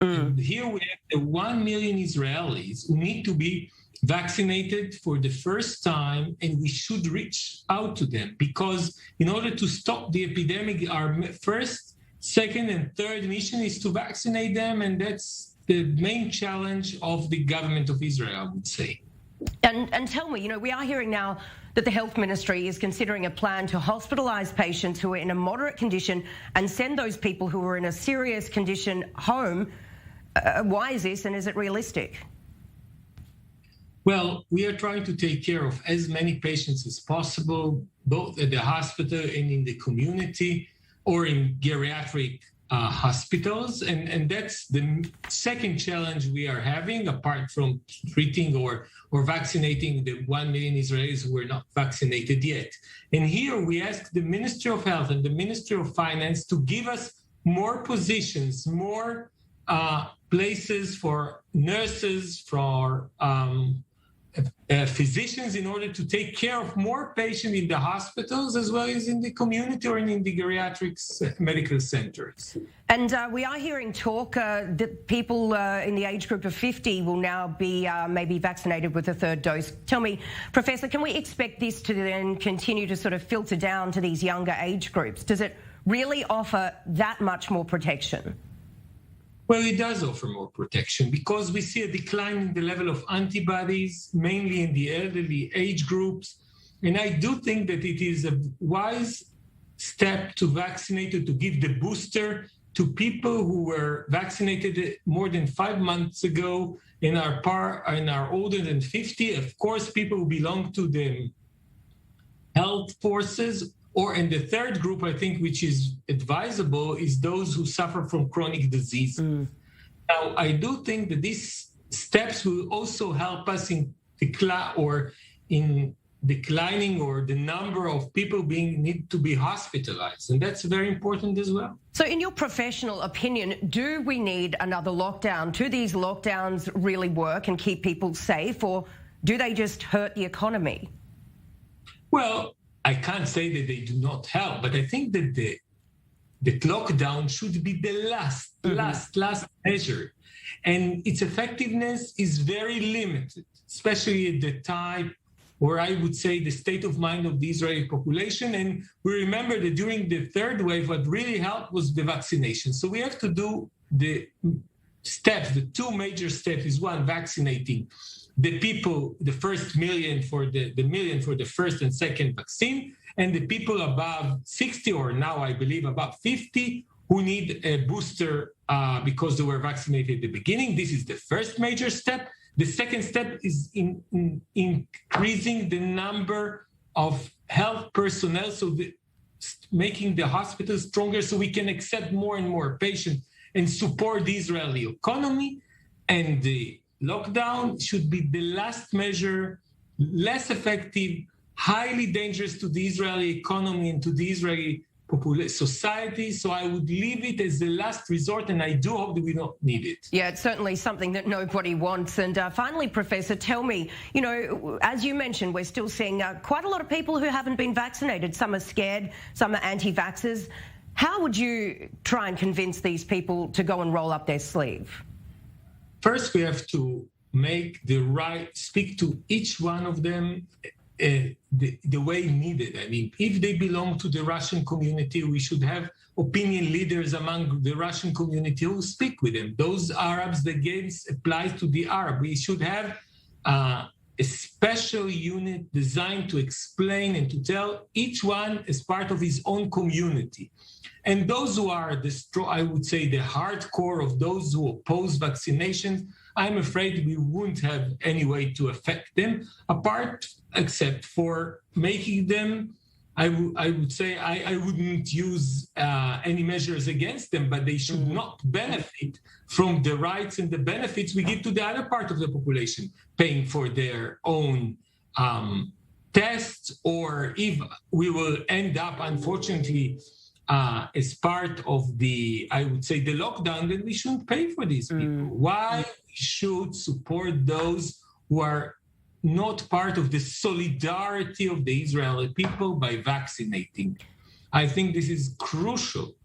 And here we have the 1 million Israelis who need to be vaccinated for the first time, and we should reach out to them, because in order to stop the epidemic, our first, second, and third mission is to vaccinate them, and that's the main challenge of the government of Israel, I would say. And tell me, we are hearing now that the health ministry is considering a plan to hospitalise patients who are in a moderate condition and send those people who are in a serious condition home. Why is this, and is it realistic? Well, we are trying to take care of as many patients as possible, both at the hospital and in the community, or in geriatric hospitals. And that's the second challenge we are having, apart from treating or vaccinating the 1 million Israelis who are not vaccinated yet. And here we ask the Ministry of Health and the Ministry of Finance to give us more positions, more places for nurses, for physicians, in order to take care of more patients in the hospitals as well as in the community or in the geriatric medical centers. And we are hearing talk that people in the age group of 50 will now be maybe vaccinated with a third dose. Tell me, Professor, can we expect this to then continue to sort of filter down to these younger age groups? Does it really offer that much more protection? Well, it does offer more protection because we see a decline in the level of antibodies, mainly in the elderly age groups. And I do think that it is a wise step to vaccinate or to give the booster to people who were vaccinated more than 5 months ago and are older than 50. Of course, people who belong to the health forces. And the third group, I think, which is advisable, is those who suffer from chronic disease. Now, I do think that these steps will also help us in declining or the number of people need to be hospitalized. And that's very important as well. So in your professional opinion, do we need another lockdown? Do these lockdowns really work and keep people safe, or do they just hurt the economy? Well, I can't say that they do not help, but I think that the lockdown should be the last measure. And its effectiveness is very limited, especially at the time, or I would say the state of mind of the Israeli population. And we remember that during the third wave, what really helped was the vaccination. So we have to do the steps. The two major steps is one, vaccinating the people, the first million for the million for the first and second vaccine, and the people above 60 or now I believe above 50 who need a booster because they were vaccinated at the beginning. This is the first major step. The second step is in increasing the number of health personnel, so making the hospitals stronger so we can accept more and more patients and support the Israeli economy. And the lockdown should be the last measure, less effective, highly dangerous to the Israeli economy and to the Israeli society. So I would leave it as the last resort, and I do hope that we don't need it. Yeah, it's certainly something that nobody wants. And finally, Professor, tell me, as you mentioned, we're still seeing quite a lot of people who haven't been vaccinated. Some are scared, some are anti-vaxxers. How would you try and convince these people to go and roll up their sleeve? First, we have to speak to each one of them the way needed. I mean, if they belong to the Russian community, we should have opinion leaders among the Russian community who speak with them. Those Arabs, the games applies to the Arab. We should have a special unit designed to explain and to tell each one as part of his own community. And those who are I would say the hardcore of those who oppose vaccinations, I'm afraid we won't have any way to affect them, except for making them, I would say I wouldn't use any measures against them, but they should not benefit from the rights and the benefits we give to the other part of the population, paying for their own tests, or if we will end up, unfortunately, as part of the lockdown, then we shouldn't pay for these people. Why we should support those who are not part of the solidarity of the Israeli people by vaccinating? I think this is crucial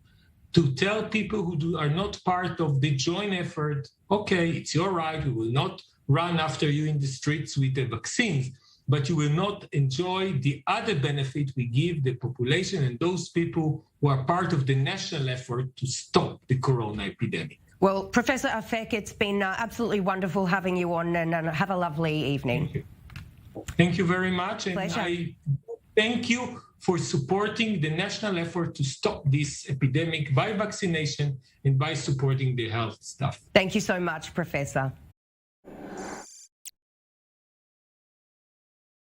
to tell people who are not part of the joint effort, okay, it's your right, we will not run after you in the streets with the vaccines, but you will not enjoy the other benefit we give the population and those people who are part of the national effort to stop the corona epidemic. Well, Professor Afek, it's been absolutely wonderful having you on, and have a lovely evening. Thank you. Thank you very much. And Pleasure. I thank you for supporting the national effort to stop this epidemic by vaccination and by supporting the health staff. Thank you so much, Professor.